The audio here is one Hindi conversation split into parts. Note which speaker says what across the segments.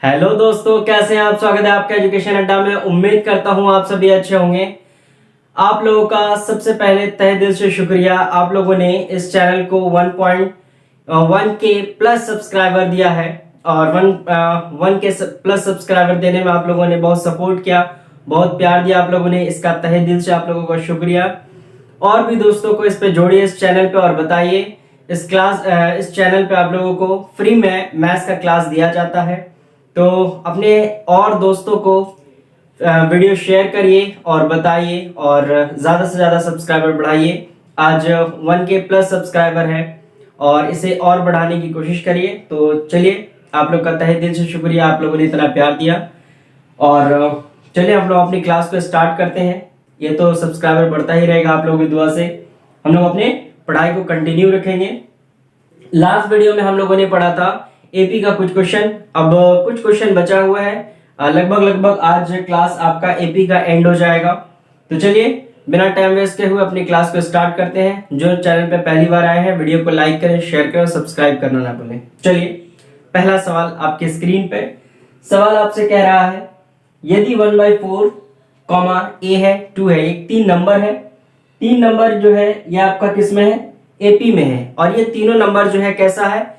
Speaker 1: हेलो दोस्तों, कैसे हैं आप। स्वागत है आपका एजुकेशन अड्डा में। उम्मीद करता हूं आप सभी अच्छे होंगे। आप लोगों का सबसे पहले तहे दिल से शुक्रिया। आप लोगों ने इस चैनल को 1.1 के प्लस सब्सक्राइबर दिया है और 1 के प्लस सब्सक्राइबर देने में आप लोगों ने बहुत सपोर्ट किया, बहुत प्यार दिया आप लोगों ने। इसका तहे दिल से आप लोगों का शुक्रिया। और भी दोस्तों को इस पे जोड़िए इस चैनल पे और बताइए। इस चैनल पे आप लोगों को फ्री में मैथ्स का क्लास दिया जाता है, तो अपने और दोस्तों को वीडियो शेयर करिए और बताइए और ज़्यादा से ज़्यादा सब्सक्राइबर बढ़ाइए। आज 1 के प्लस सब्सक्राइबर है और इसे और बढ़ाने की कोशिश करिए। तो चलिए, आप लोग का तहे दिल से शुक्रिया, आप लोगों ने इतना प्यार दिया। और चलिए हम लोग अपनी क्लास को स्टार्ट करते हैं। ये तो सब्सक्राइबर बढ़ता ही रहेगा आप लोगों की दुआ से। हम लोग अपने पढ़ाई को कंटिन्यू रखेंगे। लास्ट वीडियो में हम लोगों ने पढ़ा था एपी का कुछ क्वेश्चन। अब कुछ क्वेश्चन बचा हुआ है। लगभग आज क्लास आपका एपी का एंड हो जाएगा। तो चलिए बिना टाइम वेस्ट के हुए अपनी क्लास को स्टार्ट करते हैं। जो चैनल पे पहली बार आए हैं, वीडियो को लाइक करें, शेयर करें, सब्सक्राइब करना ना भूलें। चलिए, पहला सवाल आपके स्क्रीन पे। सवाल आपसे कह रहा है, यदि 1/4 कॉमा ए है 2 है, एक 3 नंबर है। 3 नंबर जो है ये आपका किस में है, एपी में है। और ये तीनों नंबर जो है कैसा है,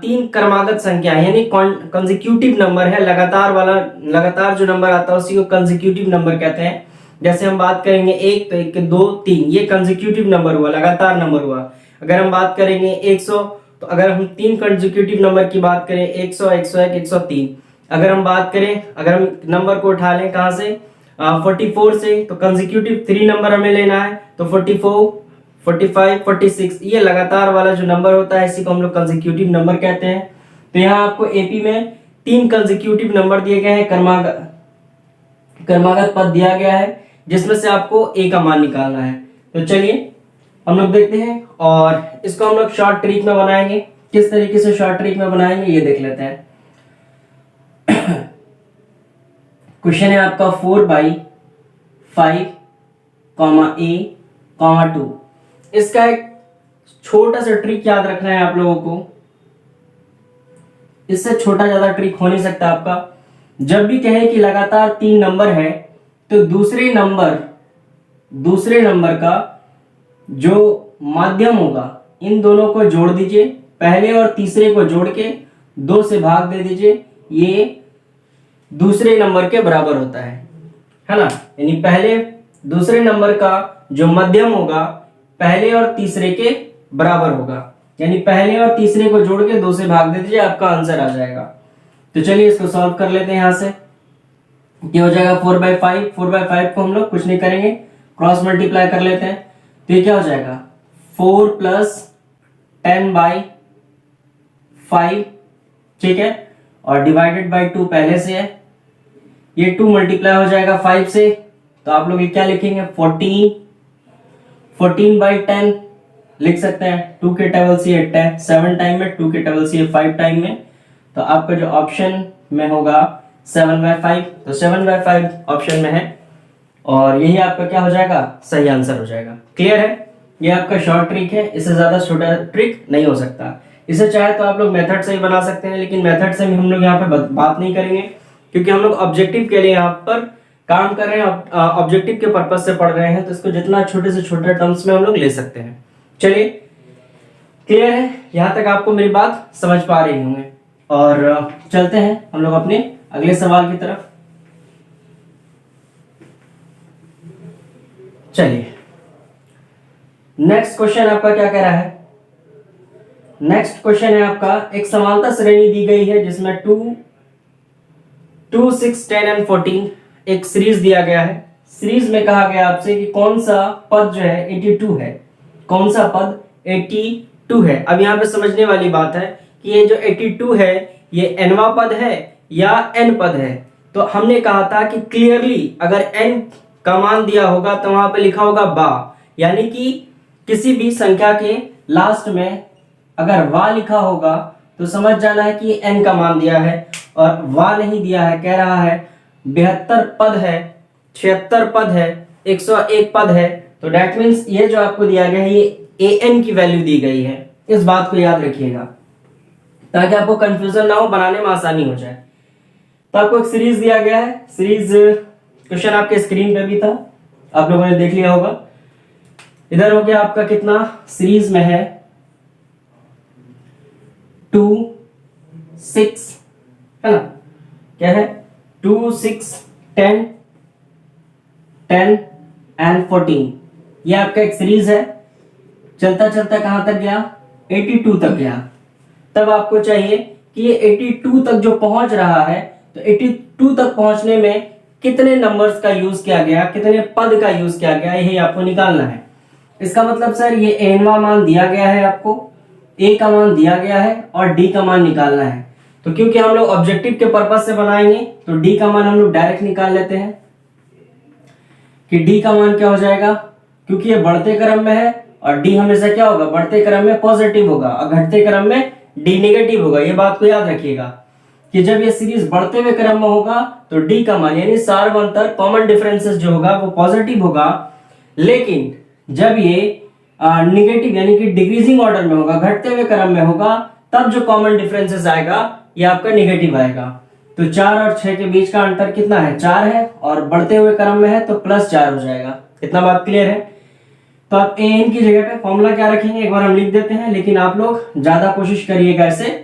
Speaker 1: 3 क्रमागत संख्या यानी कंसेक्यूटिव नंबर है। लगातार जो नंबर आता है उसी को कंसेक्यूटिव नंबर कहते हैं। जैसे हम बात करेंगे 1 तो 1 2 3, ये कंसेक्यूटिव नंबर हुआ, लगातार नंबर हुआ। अगर हम बात करेंगे 100, तो अगर हम 3 कंसेक्यूटिव नंबर की बात करें 100 101 103। अगर हम बात करें, अगर हम नंबर को उठा लें कहां से, 44 से, तो कंसेक्यूटिव 3 नंबर हमें लेना है। तो 44 45 46, ये लगातार वाला जो नंबर होता है इसी को हम लोग कंसेक्यूटिव नंबर कहते हैं। तो यहाँ आपको एपी में 3 कंसेक्यूटिव नंबर दिए गए हैं, क्रमागत पद दिया गया है, जिसमें से आपको ए का मान निकालना है। तो चलिए हम लोग देखते हैं और इसको हम लोग शॉर्ट ट्रिक में बनाएंगे। किस तरीके से शॉर्ट ट्रिक में बनाएंगे ये देख लेते हैं। क्वेश्चन है आपका 4/5 A, 2। इसका एक छोटा सा ट्रिक याद रखना है आप लोगों को। इससे छोटा ज्यादा ट्रिक हो नहीं सकता आपका। जब भी कहे कि लगातार 3 नंबर है, तो दूसरे नंबर का जो माध्यम होगा, इन दोनों को जोड़ दीजिए। पहले और तीसरे को जोड़ के 2 से भाग दे दीजिए। ये दूसरे नंबर के बराबर होता है ना। यानी पहले दूसरे नंबर का जो मध्यम होगा पहले और तीसरे के बराबर होगा। यानी पहले और तीसरे को जोड़ के 2 से भाग दे दीजिए, आपका आंसर आ जाएगा। तो चलिए इसको सॉल्व कर लेते हैं। यहां से क्या हो जाएगा, 4/5 को हम लोग कुछ नहीं करेंगे, क्रॉस मल्टीप्लाई कर लेते हैं। तो ये क्या हो जाएगा, 4 + 10/5, ठीक है। और डिवाइडेड बाई 2 पहले से है। ये 2 मल्टीप्लाई हो जाएगा 5 से, तो आप लोग ये क्या लिखेंगे, 14/10 लिख सकते हैं। 2 के टेबल से 7 टाइम में, 2 के टेबल से 5 टाइम में। तो आपका जो ऑप्शन में होगा 7/5, तो 7/5 ऑप्शन में है और यही आपका क्या हो जाएगा, सही आंसर हो जाएगा। क्लियर है, ये आपका शॉर्ट ट्रिक है। इससे ज्यादा छोटा ट्रिक नहीं हो सकता। इसे चाहे तो आप लोग मेथड से ही बना सकते हैं, लेकिन मेथड से भी हम लोग यहाँ पे बात नहीं करेंगे, क्योंकि हम लोग ऑब्जेक्टिव के लिए यहाँ पर काम कर रहे हैं, ऑब्जेक्टिव के पर्पज से पढ़ रहे हैं। तो इसको जितना छोटे से छोटे टर्म्स में हम लोग ले सकते हैं। चलिए, क्लियर है, यहां तक आपको मेरी बात समझ पा रही होंगे। और चलते हैं हम लोग अपने अगले सवाल की तरफ। चलिए, नेक्स्ट क्वेश्चन आपका क्या कह रहा है। नेक्स्ट क्वेश्चन है आपका, एक समानता श्रेणी दी गई है जिसमें 2, 6, 10 और 14 एक सीरीज दिया गया है। सीरीज में कहा गया आपसे कि कौन सा पद जो है 82 है, कौन सा पद 82 है। अब यहाँ पे समझने वाली बात है कि ये जो 82 है ये nवा पद है या n पद है। तो हमने कहा था कि क्लियरली अगर n का मान दिया होगा तो वहां पे लिखा होगा बा, यानी कि किसी भी संख्या के लास्ट में अगर वा लिखा होगा तो समझ जाना है कि n का मान दिया है। और वा नहीं दिया है, कह रहा है 72 पद है, 76 पद है, 101 पद है। तो डेट मीन्स ये जो आपको दिया गया है ये an की वैल्यू दी गई है। इस बात को याद रखिएगा ताकि आपको कंफ्यूजन ना हो, बनाने में आसानी हो जाए। तो आपको एक सीरीज दिया गया है, सीरीज क्वेश्चन आपके स्क्रीन पे भी था, आप लोगों ने देख लिया होगा। इधर हो गया आपका कितना, सीरीज में है 2 6, है ना, क्या है 2 6 10 10 एंड 14, ये आपका एक सीरीज है। चलता चलता कहां तक गया, 82 तक गया। तब आपको चाहिए कि ये 82 तक जो पहुंच रहा है, तो 82 तक पहुंचने में कितने नंबर्स का यूज किया गया, कितने पद का यूज किया गया, यही आपको निकालना है। इसका मतलब सर ये एनवा मान दिया गया है, आपको ए का मान दिया गया है और डी का मान निकालना है। तो क्योंकि हम लोग ऑब्जेक्टिव के पर्पज से बनाएंगे, तो डी का मान हम लोग डायरेक्ट निकाल लेते हैं कि डी का मान क्या हो जाएगा, क्योंकि ये बढ़ते क्रम में है और डी हमेशा क्या होगा, बढ़ते क्रम में पॉजिटिव होगा और घटते क्रम में डी नेगेटिव होगा। ये बात को याद रखिएगा कि जब ये सीरीज बढ़ते हुए क्रम में होगा तो डी का मान यानी सार्वंतर कॉमन डिफरेंसेस जो होगा वो पॉजिटिव होगा, लेकिन जब ये नेगेटिव यानी कि डिक्रीजिंग ऑर्डर में होगा, घटते हुए क्रम में होगा, तब जो कॉमन डिफरेंसेस आएगा ये आपका नेगेटिव आएगा। तो 4 और 6 के बीच का अंतर कितना है, 4 है, और बढ़ते हुए क्रम में है तो +4 हो जाएगा। इतना बात क्लियर है। तो आप ए एन की जगह पे फॉर्मूला क्या रखेंगे, एक बार हम लिख देते हैं, लेकिन आप लोग ज्यादा कोशिश करिएगा ऐसे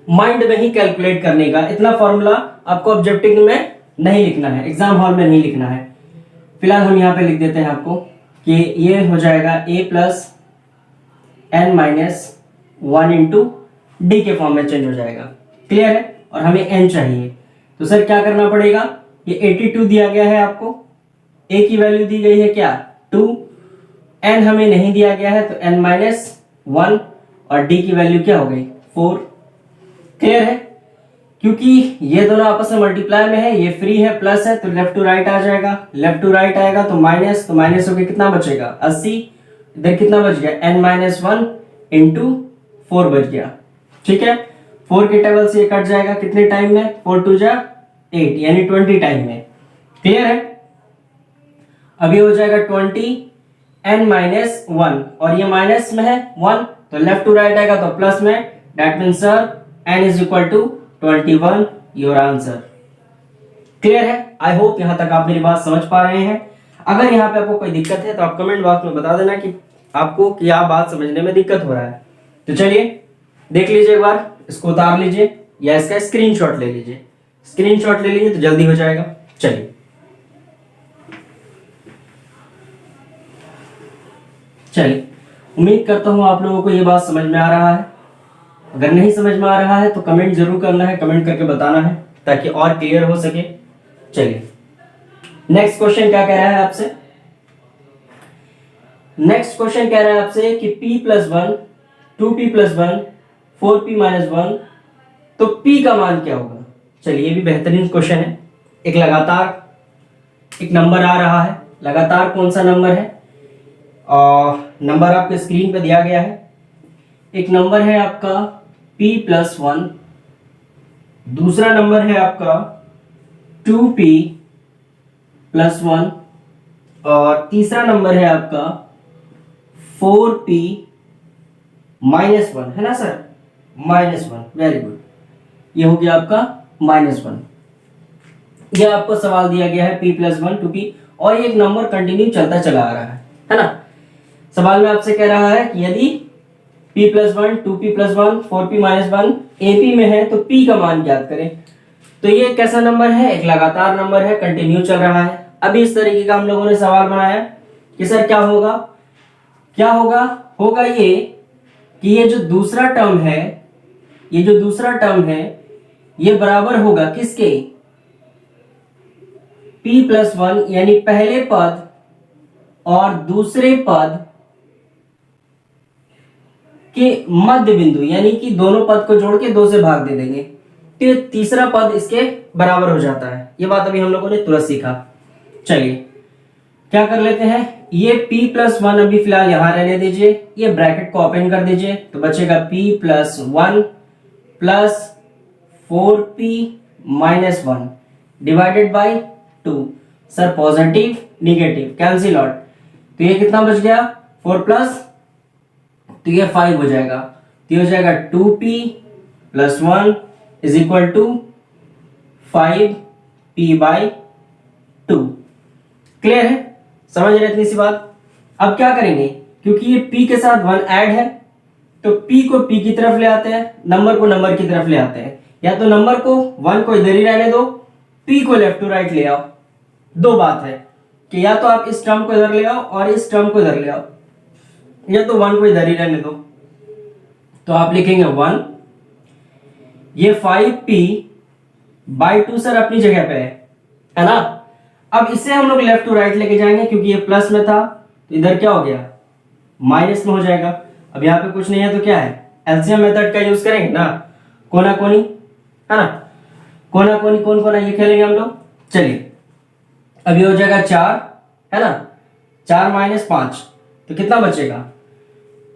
Speaker 1: माइंड में ही कैलकुलेट करने का। इतना फॉर्मूला आपको ऑब्जेक्टिव में नहीं लिखना है, एग्जाम हॉल में नहीं लिखना है। फिलहाल हम यहाँ पे लिख देते हैं आपको कि ये हो जाएगा a + n - 1 इंटू डी के फॉर्म में चेंज हो जाएगा। क्लियर है। और हमें n चाहिए, तो सर क्या करना पड़ेगा, ये 82 दिया गया है आपको, a की वैल्यू दी गई है क्या 2, n हमें नहीं दिया गया है तो n - 1 और d की वैल्यू क्या हो गई 4। क्लियर है। क्योंकि ये दोनों आपस में मल्टीप्लाई में है, ये फ्री है, प्लस है, तो लेफ्ट टू राइट आ जाएगा, लेफ्ट टू राइट आएगा तो माइनस, तो माइनस होकर कितना बचेगा 80, इधर कितना बच गया n - 1 इंटू 4 बच गया। ठीक है, 4 के टेबल से ये कट जाएगा कितने टाइम में, 4 2 जा 8 यानी 20 टाइम में। क्लियर है। अभी हो जाएगा 20 n - 1 और ये माइनस में है 1, तो लेफ्ट टू राइट आएगा तो प्लस में, that means sir n = 21 your answer. Clear है। आई होप यहां तक आप मेरी बात समझ पा रहे हैं। अगर यहाँ पे आपको कोई दिक्कत है तो आप कमेंट बॉक्स में बता देना कि आपको क्या बात समझने में दिक्कत हो रहा है। तो चलिए देख लीजिए एक बार, इसको उतार लीजिए या इसका स्क्रीनशॉट ले लीजिए। स्क्रीनशॉट ले लीजिए तो जल्दी हो जाएगा। चलिए उम्मीद करता हूं आप लोगों को ये बात समझ में आ रहा है। अगर नहीं समझ में आ रहा है तो कमेंट जरूर करना है, कमेंट करके बताना है ताकि और क्लियर हो सके। चलिए नेक्स्ट क्वेश्चन क्या कह रहा है आपसे, नेक्स्ट क्वेश्चन कह रहा है आपसे कि p + 1 2p + 1 4p - 1, तो p का मान क्या होगा। चलिए ये भी बेहतरीन क्वेश्चन है। एक लगातार एक नंबर आ रहा है, लगातार कौन सा नंबर है, और नंबर आपके स्क्रीन पे दिया गया है। एक नंबर है आपका p + 1, दूसरा नंबर है आपका 2p + 1 और तीसरा नंबर है आपका 4p - 1, है ना सर, -1। वेरी गुड, ये हो गया आपका -1। यह आपको सवाल दिया गया है p + 1 2p और ये एक नंबर कंटिन्यू चलता चला आ रहा है ना। सवाल में आपसे कह रहा है कि यदि p + 1 2p + 1 4p - 1 AP में है तो p का मान ज्ञात करें। तो ये कैसा नंबर है, एक लगातार नंबर है, कंटिन्यू चल रहा है। अभी इस तरीके का हम लोगों ने सवाल बनाया कि सर क्या होगा, क्या होगा, होगा ये कि ये जो दूसरा टर्म है, ये जो दूसरा टर्म है ये बराबर होगा किसके, p + 1 यानी पहले पद और दूसरे पद के मध्य बिंदु, यानी कि दोनों पद को जोड़ के 2 से भाग दे देंगे तो तीसरा पद इसके बराबर हो जाता है। ये बात अभी हम लोगों ने तुरंत सीखा। चलिए क्या कर लेते हैं, ये p + 1 अभी फिलहाल यहां रहने दीजिए, ये ब्रैकेट को ओपन कर दीजिए तो बचेगा p + 1 + 4p - 1 divided by 2। Sir positive negative cancel out, तो ये कितना बच गया 4 प्लस, तो ये 5 हो जाएगा, तो ये हो जाएगा 2p + 1 = 5p/2। क्लियर है, समझ रहे इतनी सी बात। अब क्या करेंगे, क्योंकि ये p के साथ 1 ऐड है तो p को p की तरफ ले आते हैं, नंबर को नंबर की तरफ ले आते हैं, या तो नंबर को 1 को इधर ही रहने दो, p को लेफ्ट टू राइट ले आओ। दो बात है कि या तो आप इस टर्म को इधर ले आओ और इस टर्म को इधर ले आओ, या तो 1 को इधर ही रहने दो। तो आप लिखेंगे 1, ये 5p/2 सर अपनी जगह पे है ना। अब इसे हम लोग लेफ्ट टू राइट लेके जाएंगे, क्योंकि ये प्लस में था तो इधर क्या हो गया, माइनस में हो जाएगा। अब यहाँ पे कुछ नहीं है तो क्या है, एलसीएम मेथड का यूज करेंगे ना, कोना कोनी है ना, कोना कोनी कौन कोना ये खेलेंगे हम लोग। चलिए अब ये हो जाएगा 4 है ना, 4 - 5 तो कितना बचेगा।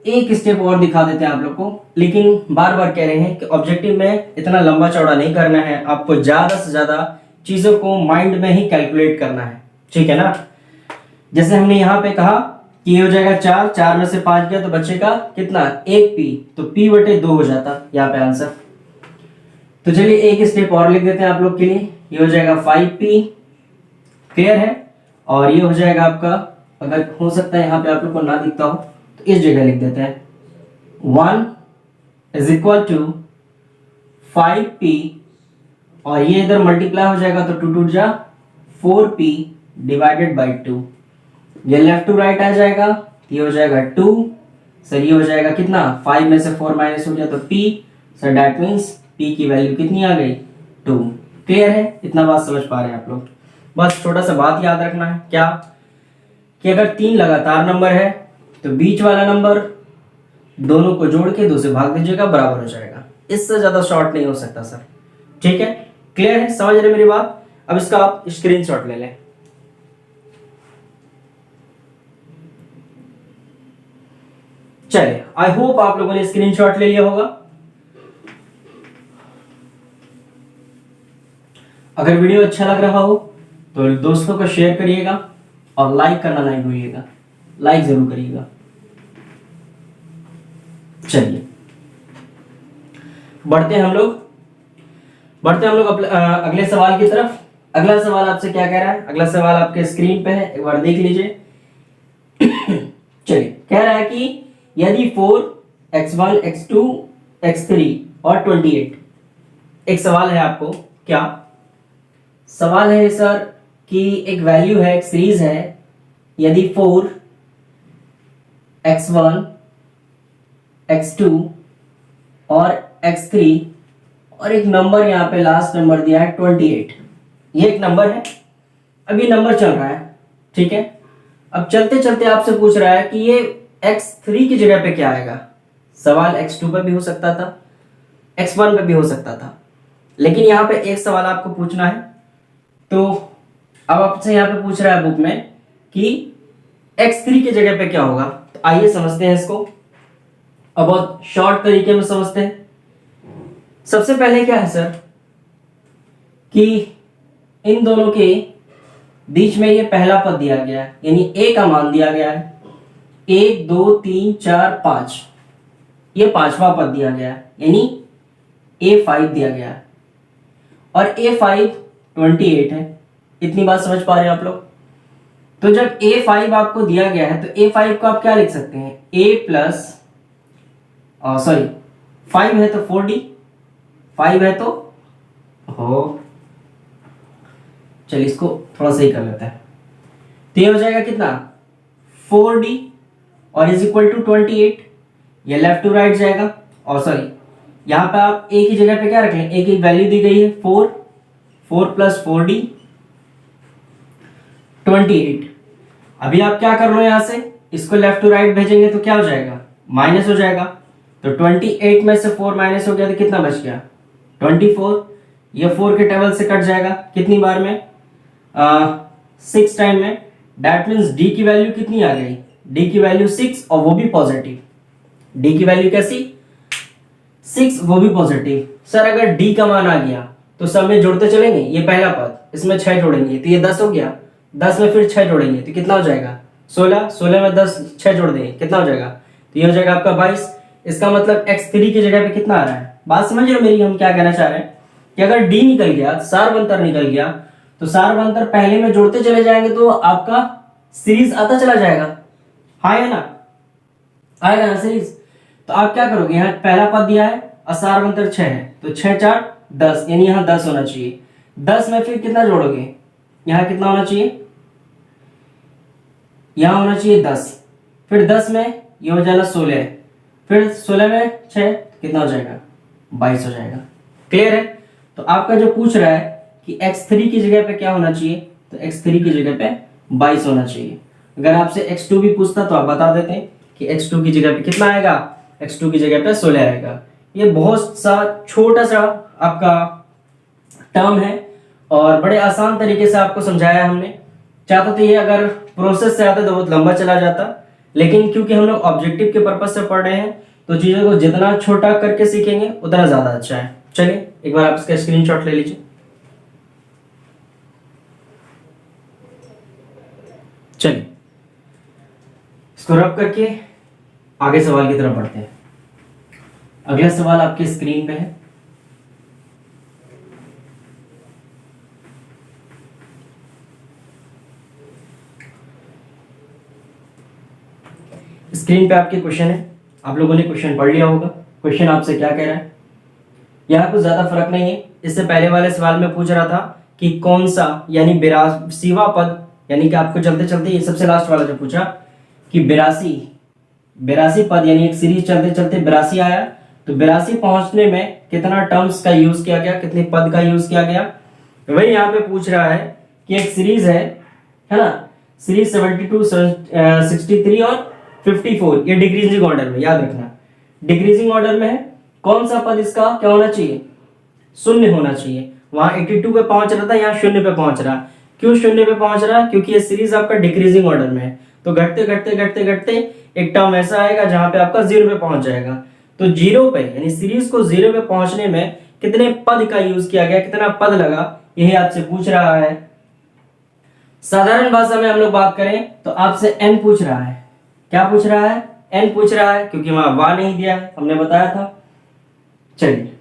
Speaker 1: एक स्टेप और दिखा देते हैं आप लोग को, लेकिन बार बार कह रहे हैं कि ऑब्जेक्टिव में इतना लंबा चौड़ा नहीं करना है, आपको ज्यादा से ज्यादा चीजों को माइंड में ही कैलकुलेट करना है, ठीक है ना। जैसे हमने यहाँ पे कहा कि ये हो जाएगा 4, 4 में से 5 गया तो बचेगा कितना, 1p, तो p/2 हो जाता यहाँ पे आंसर। तो चलिए एक स्टेप और लिख देते हैं आप लोग के लिए, ये हो जाएगा 5p। क्लियर है, और ये हो जाएगा आपका, अगर हो सकता है यहाँ पे आप लोग को ना दिखता हो तो इस जगह लिख देते हैं 1 = 5p, और ये इधर मल्टीप्लाई हो जाएगा तो 2 2 जा 4p/2। ये लेफ्ट टू राइट आ जाएगा, ये हो जाएगा 2 सर, ये हो जाएगा कितना, 5 में से 4 माइनस हो गया तो p sir, that means p की वैल्यू कितनी आ गई, 2। क्लियर है, इतना बात समझ पा रहे हैं आप लोग। बस छोटा सा बात याद रखना है क्या, कि अगर 3 लगातार नंबर है तो बीच वाला नंबर दोनों को जोड़ के 2 से भाग दीजिएगा, बराबर हो जाएगा। इससे ज्यादा शॉर्ट नहीं हो सकता सर, ठीक है। क्लियर है, समझ रहे मेरी बात। अब इसका आप स्क्रीनशॉट ले लें। चलिए, आई होप आप लोगों ने स्क्रीनशॉट ले लिया होगा। अगर वीडियो अच्छा लग रहा हो तो दोस्तों को शेयर करिएगा और लाइक करना नहीं भूलिएगा, लाइक जरूर करिएगा। चलिए बढ़ते हैं हम लोग अगले सवाल की तरफ। अगला सवाल आपसे क्या कह रहा है, अगला सवाल आपके स्क्रीन पे है, एक बार देख लीजिए। चलिए, कह रहा है कि यदि 4, x1, x2, x3 और 28, एक सवाल है आपको, क्या सवाल है सर कि एक वैल्यू है, एक सीरीज है, यदि 4, x1, x2 और x3 और एक नंबर यहाँ पे लास्ट नंबर दिया है 28, ये एक नंबर है। अब ये नंबर चल रहा है, ठीक है। अब चलते चलते आपसे पूछ रहा है कि ये x3 की जगह पे क्या आएगा। सवाल x2 पे भी हो सकता था, x1 पे भी हो सकता था, लेकिन यहाँ पे एक सवाल आपको पूछना है। तो अब आपसे यहाँ पे पूछ रहा है बुक में कि x3 की जगह पे क्या होगा। तो आइए समझते हैं इसको, अब बहुत शॉर्ट तरीके में समझते हैं। सबसे पहले क्या है सर कि इन दोनों के बीच में ये पहला पद दिया गया है, यानी a का मान दिया गया है, 1 2 3 4 5, ये पांचवा पद दिया गया है, यानी a5 दिया गया है, और a5 28 है। इतनी बात समझ पा रहे हैं आप लोग। तो जब a5 आपको दिया गया है तो a5 को आप क्या लिख सकते हैं, a प्लस 5 है तो 4d, 5 है तो हो, चलिए इसको थोड़ा सही कर लेते हैं। तो ये हो जाएगा कितना, 4d और इज इक्वल टू 28, ये लेफ्ट टू राइट जाएगा। और यहाँ पे आप a की जगह पे क्या रख लें, a की वैल्यू दी गई है 4, 4 प्लस 4d 28। अभी आप क्या कर लो, यहां से इसको लेफ्ट टू राइट भेजेंगे तो क्या हो जाएगा, माइनस हो जाएगा। तो 28 में से 4 माइनस हो गया तो कितना बच गया, 24। ये 4 के टेबल से कट जाएगा कितनी बार में, 6 टाइम में। दैट मीन्स d की वैल्यू कितनी आ गई, d की वैल्यू 6, और वो भी पॉजिटिव। d की वैल्यू कैसी, 6, वो भी पॉजिटिव। सर अगर d का मान आ गया तो सब में जोड़ते चलेंगे, ये पहला पद, इसमें 6 जोड़ेंगे तो ये 10 हो गया, 10 में फिर 6 जोड़ेंगे तो कितना हो जाएगा, 16, 16 में 10 6 जोड़ देंगे कितना हो जाएगा, तो ये हो जाएगा आपका 22। इसका मतलब x3 की जगह पे कितना आ रहा है। बात समझ रहे हो मेरी, हम क्या कहना चाह रहे हैं कि अगर डी निकल गया, सार्वंतर निकल गया, तो सार्वंतर पहले में जोड़ते चले जाएंगे तो आपका सीरीज आता चला जाएगा। हाँ या ना, आएगा ना सीरीज। तो आप क्या करोगे, यहाँ पहला पद दिया है और सार्वंतर 6 है, तो 6 4 10, यानी यहाँ 10 होना चाहिए। 10 में फिर कितना जोड़ोगे, यहाँ कितना होना चाहिए, यहाँ होना चाहिए 10, फिर 10 में ये हो जाएगा 16, फिर 16 में 6 कितना हो जाएगा, 22 हो जाएगा। क्लियर है। तो आपका जो पूछ रहा है कि x3 की जगह पे क्या होना चाहिए, तो x3 की जगह पे 22 होना चाहिए। अगर आपसे x2 भी पूछता तो आप बता देते हैं कि x2 की जगह पे कितना आएगा, x2 की जगह पे 16 आएगा। ये बहुत सा छोटा सा आपका टर्म है और बड़े आसान तरीके से आपको समझाया हमने। चाहता तो ये अगर प्रोसेस से आता तो बहुत लंबा चला जाता, लेकिन क्योंकि हम लोग ऑब्जेक्टिव के पर्पज से पढ़ रहे हैं तो चीजों को जितना छोटा करके सीखेंगे उतना ज्यादा अच्छा है। चलिए एक बार आप इसका स्क्रीनशॉट ले लीजिए। चलिए इसको रब करके आगे सवाल की तरफ बढ़ते हैं। अगला सवाल आपके स्क्रीन पे है। स्क्रीन पे आपके क्वेश्चन है, आप लोगों ने क्वेश्चन पढ़ लिया होगा। क्वेश्चन आपसे क्या कह रहा है, यहाँ कुछ ज्यादा फर्क नहीं है। इससे पहले वाले सवाल में पूछ रहा था कि कौन सा यानी 82वां पद, यानी कि आपको चलते चलते ये सबसे लास्ट वाला जो पूछा कि 82 पद, यानी एक सीरीज चलते चलते 82 आया, तो 82 पहुंचने में कितना टर्म्स का यूज किया गया, कितने पद का यूज किया गया। वही यहाँ पे पूछ रहा है कि एक सीरीज है ना, सीरीज 72 63 और 54, ये डिक्रीजिंग ऑर्डर में, याद रखना डिक्रीजिंग ऑर्डर में है। कौन सा पद इसका क्या होना चाहिए, शून्य होना चाहिए। वहां 82 पे पहुंच रहा था, यहाँ शून्य पे पहुंच रहा। क्यों शून्य पे पहुंच रहा, क्योंकि ये सीरीज आपका डिक्रीजिंग ऑर्डर में है। तो घटते घटते घटते घटते एक टर्म ऐसा आएगा जहां पे आपका 0 पे पहुंच जाएगा। तो 0 पे यानी सीरीज को 0 पे पहुंचने में कितने पद का यूज किया गया, कितना पद लगा, यही आपसे पूछ रहा है। साधारण भाषा में हम लोग बात करें तो आपसे n पूछ रहा है। क्या पूछ रहा है, n पूछ रहा है, क्योंकि वहां वा नहीं दिया है, हमने बताया था। चलिए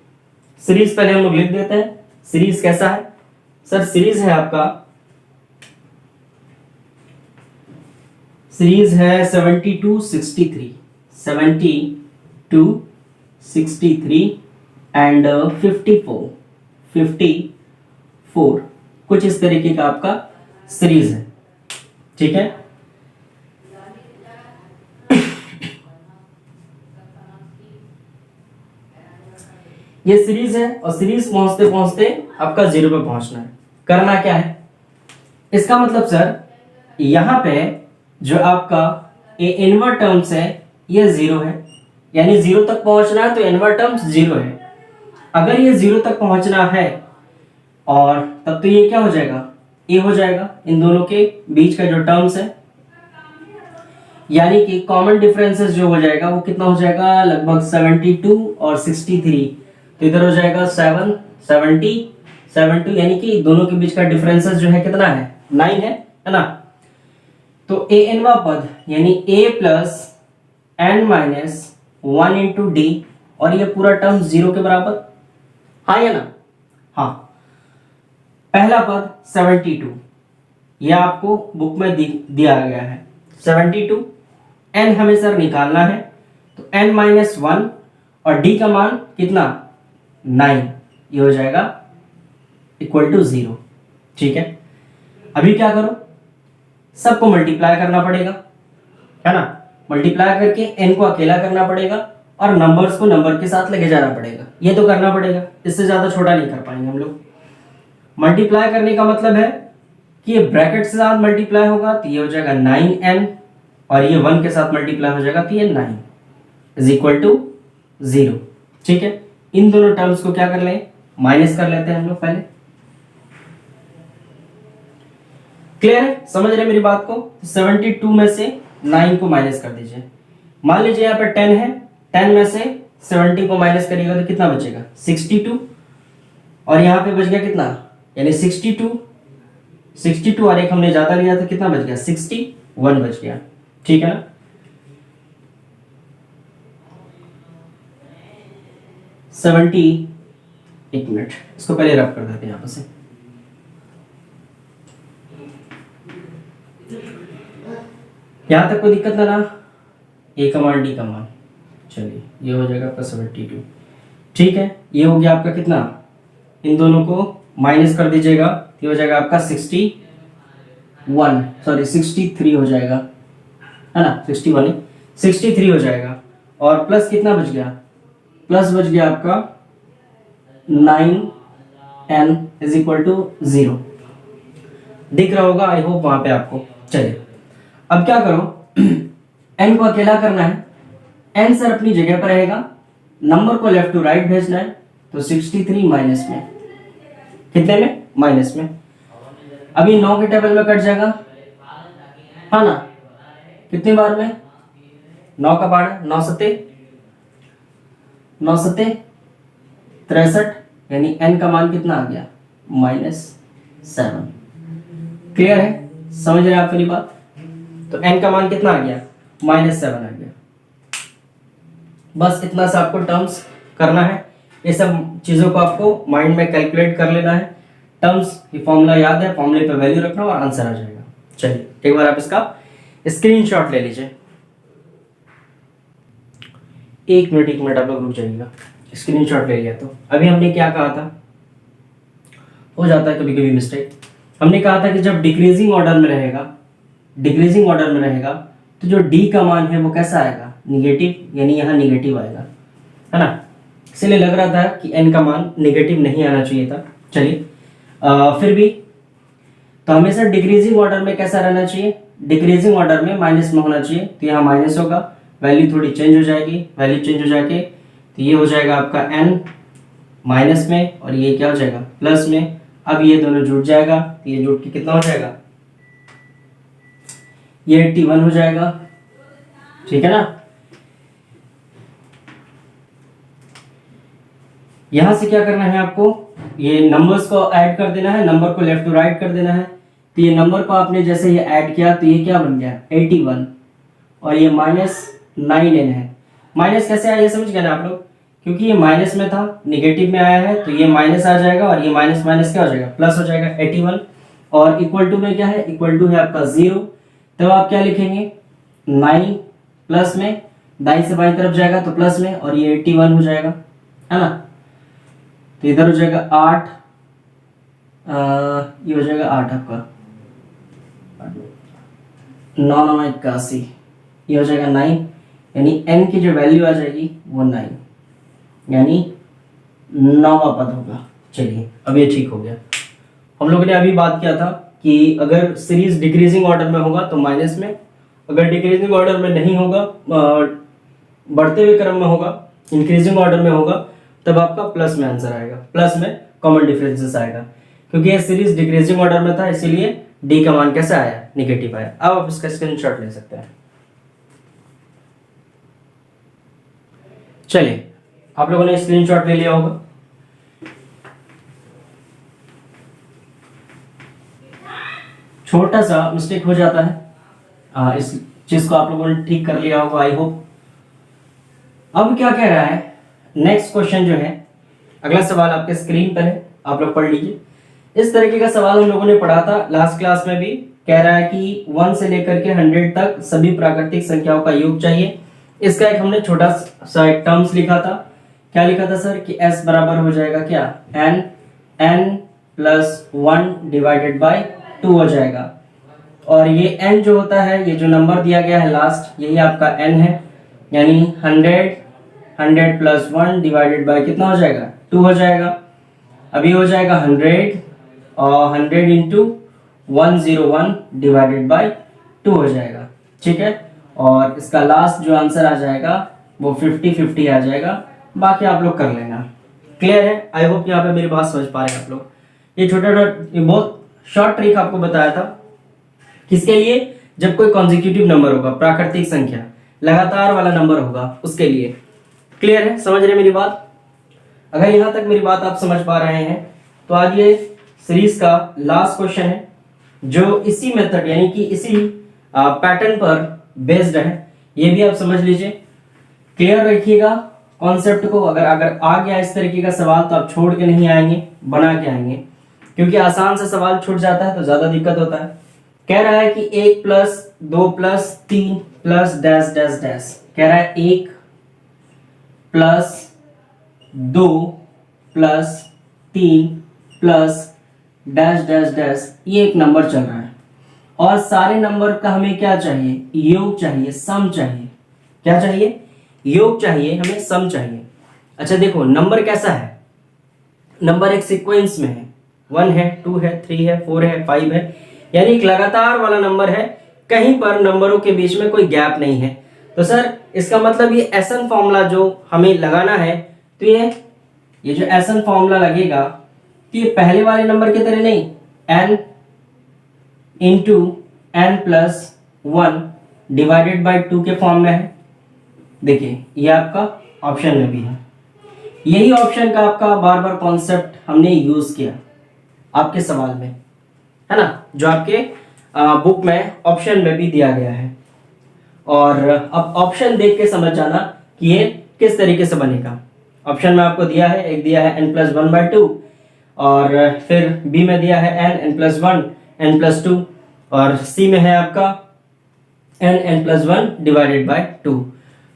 Speaker 1: सीरीज पहले हम लोग लिख देते हैं। सीरीज कैसा है सर, सीरीज है आपका, सीरीज है 72 63 72 63 एंड 54 कुछ इस तरीके का आपका सीरीज है। ठीक है, ये सीरीज है और सीरीज पहुंचते पहुंचते आपका 0 पे पहुंचना है। करना क्या है, इसका मतलब सर यहां पे जो आपका ये इनवर्ट टर्म्स है ये 0 है, यानी 0 तक पहुंचना है तो इनवर्ट टर्म्स 0 है। अगर ये 0 तक पहुंचना है और तब तो ये क्या हो जाएगा, ए हो जाएगा इन दोनों के बीच का जो टर्म्स है, यानी कि कॉमन डिफरेंसेस जो हो जाएगा वो कितना हो जाएगा, लगभग 72 और 63, तो इधर हो जाएगा 7 70 72, यानी कि दोनों के बीच का डिफरेंसेस जो है कितना है, 9 है ना। तो ए एनवा पद यानी a plus N minus 1 into D, और ये पूरा टर्म 0 के बराबर, हाँ या ना। हाँ, पहला पद 72 ये आपको बुक में दिया गया है 72, n हमें सर निकालना है, तो n माइनस 1 और d का मान कितना 9, ये हो जाएगा इक्वल टू 0। ठीक है, अभी क्या करो, सबको मल्टीप्लाई करना पड़ेगा, है ना। मल्टीप्लाई करके n को अकेला करना पड़ेगा और नंबर्स को नंबर के साथ लेके जाना पड़ेगा, ये तो करना पड़ेगा, इससे ज्यादा छोटा नहीं कर पाएंगे हम लोग। मल्टीप्लाई करने का मतलब है कि ये ब्रैकेट से साथ मल्टीप्लाई होगा तो ये हो जाएगा 9n, और ये 1 के साथ मल्टीप्लाई हो जाएगा तो ये 9 इज इक्वल टू 0। ठीक है, इन दोनों टर्म्स को क्या कर लें, माइनस कर लेते हैं हम लोग पहले। क्लियर है, समझ रहे मेरी बात को। 72 में से 9 को माइनस कर दीजिए। मान लीजिए यहाँ पर 10 है, 10 में से 70 को माइनस करिएगा तो कितना बचेगा 62, और यहाँ पे बच गया कितना, यानी 62 और एक हमने ज्यादा लिया तो कितना बच गया 61 बच गया। ठीक है ना, एक मिनट, इसको पहले रब कर देते हैं यहाँ से। यहाँ तक कोई दिक्कत ना, ए का मान डी का मान, चलिए ये हो जाएगा आपका 72। ठीक है, ये हो गया आपका कितना, इन दोनों को माइनस कर दीजिएगा, ये हो जाएगा आपका 63 हो जाएगा, है ना, 63 हो जाएगा। और प्लस कितना बच गया, प्लस बच गया आपका 9n इज इक्वल टू 0। दिख रहा होगा आई होप वहां पे आपको। चलिए अब क्या करो, n को अकेला करना है, n सर अपनी जगह पर रहेगा, नंबर को लेफ्ट टू राइट भेजना है, तो 63 माइनस में, कितने में, माइनस में। अभी 9 के टेबल में कट जाएगा, हाँ ना, कितनी बार में, 9 का बार, 9 सत्ते 63, यानी n का मान कितना आ गया, -7। क्लियर है, समझ रहे हैं आप मेरी बात। तो n का मान कितना आ गया, -7 आ गया। बस इतना सा आपको टर्म्स करना है, ये सब चीजों को आपको माइंड में कैलकुलेट कर लेना है। टर्म्स की फॉर्मूला याद है, फॉर्मूले पे वैल्यू रखना और आंसर आ जाएगा। चलिए एक बार आप इसका स्क्रीनशॉट ले लीजिए। एक मिनट आप लोग रुक जाइएगा, स्क्रीनशॉट ले लिया। तो अभी हमने क्या कहा था, हो जाता है कभी कभी मिस्टेक। हमने कहा था कि जब डिक्रीजिंग ऑर्डर में रहेगा तो जो डी का मान है वो कैसा आएगा, निगेटिव, यानी यहाँ निगेटिव आएगा, है ना। इसलिए लग रहा था कि n का मान निगेटिव नहीं आना चाहिए था। चलिए फिर भी तो हमेशा डिक्रीजिंग ऑर्डर में कैसा रहना चाहिए, डिक्रीजिंग ऑर्डर में माइनस में होना चाहिए। तो यहाँ माइनस होगा, वैल्यू थोड़ी चेंज हो जाएगी, वैल्यू चेंज हो जाके तो ये हो जाएगा आपका n माइनस में, और ये क्या हो जाएगा, प्लस में। अब ये दोनों जुड़ जाएगा, तो ये जुड़ के कितना हो जाएगा, ये 81 हो जाएगा। ठीक है ना। यहां से क्या करना है आपको, ये नंबर्स को ऐड कर देना है, नंबर को लेफ्ट टू राइट कर देना है। तो ये नंबर को आपने जैसे ये ऐड किया तो ये क्या बन गया, 81, और ये -9n है। माइनस कैसे आया ये समझ गए ना आप लोग, क्योंकि ये माइनस में था, निगेटिव में आया है, तो ये माइनस आ जाएगा और ये माइनस माइनस क्या हो जाएगा, प्लस हो जाएगा 81। और इक्वल टू में क्या है, इक्वल टू है आपका 0, तब आप क्या लिखेंगे, 9 प्लस में, दाईं से बाईं तरफ जाएगा तो प्लस में, और ये 81 हो जाएगा, है ना। तो इधर हो जाएगा 8, ये हो जाएगा 8 आपका, 9 9 81, ये हो जाएगा 9, यानी n की जो वैल्यू आ जाएगी वो 9, यानी 9वां पद होगा। चलिए अब ये ठीक हो गया। हम लोगों ने अभी बात किया था कि अगर सीरीज डिक्रीजिंग ऑर्डर में होगा तो माइनस में, अगर डिक्रीजिंग ऑर्डर में नहीं होगा, बढ़ते हुए क्रम में होगा, इंक्रीजिंग ऑर्डर में होगा, तब आपका प्लस में आंसर आएगा, प्लस में कॉमन डिफरेंसेस आएगा। क्योंकि ये सीरीज डिक्रीजिंग ऑर्डर में था, इसीलिए डी का मान कैसा आया, निगेटिव आया। अब आप इसका स्क्रीनशॉट ले सकते हैं। चलिए आप लोगों ने स्क्रीनशॉट ले लिया होगा। छोटा सा मिस्टेक हो जाता है, इस चीज को आप लोगों ने ठीक कर लिया होगा आई होप। अब क्या कह रहा है, नेक्स्ट क्वेश्चन जो है, अगला सवाल आपके स्क्रीन पर है, आप लोग पढ़ लीजिए। इस तरीके का सवाल हम लोगों ने पढ़ा था लास्ट क्लास में भी। कह रहा है कि 1 से लेकर के 100 तक सभी प्राकृतिक संख्याओं का योग चाहिए। इसका एक हमने छोटा सा एक टर्म्स लिखा था। क्या लिखा था सर, कि s बराबर हो जाएगा क्या, n प्लस 1 डिवाइडेड बाय 2 हो जाएगा। और ये n जो होता है, ये जो नंबर दिया गया है लास्ट, यही आपका n है, यानी 100 प्लस 1 डिवाइडेड बाय कितना हो जाएगा, 2 हो जाएगा। अभी हो जाएगा 100 और 100 इंटू 101 डिवाइडेड बाय 2 हो जाएगा। ठीक है, और इसका लास्ट जो आंसर आ जाएगा वो 50-50 आ जाएगा। बाकी आप लोग कर लेना। क्लियर है, आई होप यहाँ पे मेरी बात समझ पा रहे हैं आप लोग। ये ये बहुत शॉर्ट ट्रिक आपको बताया था, किसके लिए, जब कोई कॉन्जिक्यूटिव नंबर होगा, प्राकृतिक संख्या, लगातार वाला नंबर होगा, उसके लिए। क्लियर है, समझ रहे मेरी बात। अगर यहाँ तक मेरी बात आप समझ पा रहे हैं तो आज ये सीरीज का लास्ट क्वेश्चन है, जो इसी मेथड यानी कि इसी पैटर्न पर बेस्ड है। ये भी आप समझ लीजिए, क्लियर रखिएगा। कॉन्सेप्ट को अगर अगर आ गया इस तरीके का सवाल तो आप छोड़ के नहीं आएंगे, बना के आएंगे, क्योंकि आसान से सवाल छूट जाता है तो ज्यादा दिक्कत होता है। कह रहा है कि 1 plus 2 plus 3 plus dash dash dash, कह रहा है 1 plus 2 plus 3 plus dash dash dash, ये एक नंबर चल रहा है और सारे नंबर का हमें क्या चाहिए, योग चाहिए, सम चाहिए। क्या चाहिए, योग चाहिए, हमें सम चाहिए। अच्छा देखो नंबर कैसा है, नंबर एक सीक्वेंस में है, 1 है, 2 है, 3 है, 4 है, 5 है, यानी एक लगातार वाला नंबर है, कहीं पर नंबरों के बीच में कोई गैप नहीं है। तो सर इसका मतलब ये एसन फॉर्मूला जो हमें लगाना है, तो ये जो एसन फॉर्मूला लगेगा तो ये पहले वाले नंबर की तरह नहीं, n into n plus 1 divided by 2 के फॉर्म में है। देखिए ये आपका ऑप्शन में भी है, यही ऑप्शन का आपका बार बार कॉन्सेप्ट हमने यूज किया आपके सवाल में, है ना, जो आपके बुक में ऑप्शन में भी दिया गया है। और अब ऑप्शन देख के समझ जाना कि ये किस तरीके से बनेगा। ऑप्शन में आपको दिया है, एक दिया है n प्लस 1/2 और फिर बी में दिया है n प्लस 1 n प्लस 2 और सी में है आपका n प्लस 1 डिवाइडेड बाय 2।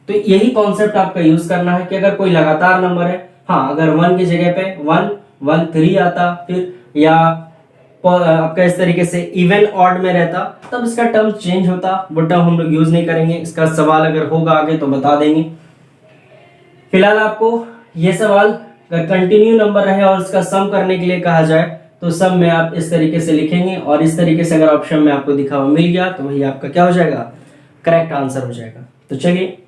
Speaker 1: तो यही कॉन्सेप्ट आपका यूज करना है कि अगर कोई लगातार नंबर है, हाँ अगर 1 की जगह पे 1 1 3 आता, फिर या आपका इस तरीके से इवन ऑड में रहता, तब इसका टर्म चेंज होता, वो टर्म हम लोग यूज नहीं करेंगे। इसका सवाल अगर होगा आगे तो बता देंगे। फिलहाल आपको ये सवाल अगर कंटिन्यू नंबर रहे और इसका सम करने के लिए कहा जाए तो सम में आप इस तरीके से लिखेंगे और इस तरीके से अगर ऑप्शन में आपको दिखा हुआ मिल गया तो वही आपका क्या हो जाएगा, करेक्ट आंसर हो जाएगा। तो चलिए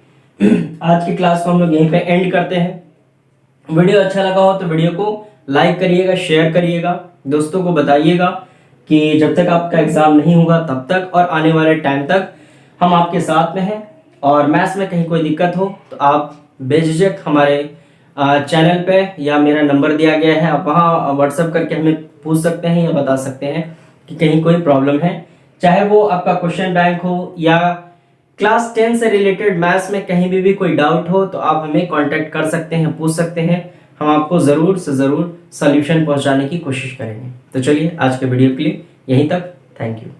Speaker 1: आज की क्लास को हम लोग यहीं पे एंड करते हैं। वीडियो अच्छा लगा हो तो वीडियो को लाइक करिएगा, शेयर करिएगा, दोस्तों को बताइएगा कि जब तक आपका एग्जाम नहीं होगा तब तक और आने वाले टाइम तक हम आपके साथ में हैं। और मैथ्स में कहीं कोई दिक्कत हो तो आप बेझिझक हमारे चैनल पे या मेरा नंबर दिया गया है, आप वहाँ व्हाट्सएप करके हमें पूछ सकते हैं या बता सकते हैं कि कहीं कोई प्रॉब्लम है, चाहे वो आपका क्वेश्चन बैंक हो या क्लास 10 से रिलेटेड मैथ्स में कहीं भी कोई डाउट हो तो आप हमें कांटेक्ट कर सकते हैं, पूछ सकते हैं, हम आपको जरूर से जरूर सॉल्यूशन पहुंचाने की कोशिश करेंगे। तो चलिए आज के वीडियो के लिए यहीं तक, थैंक यू।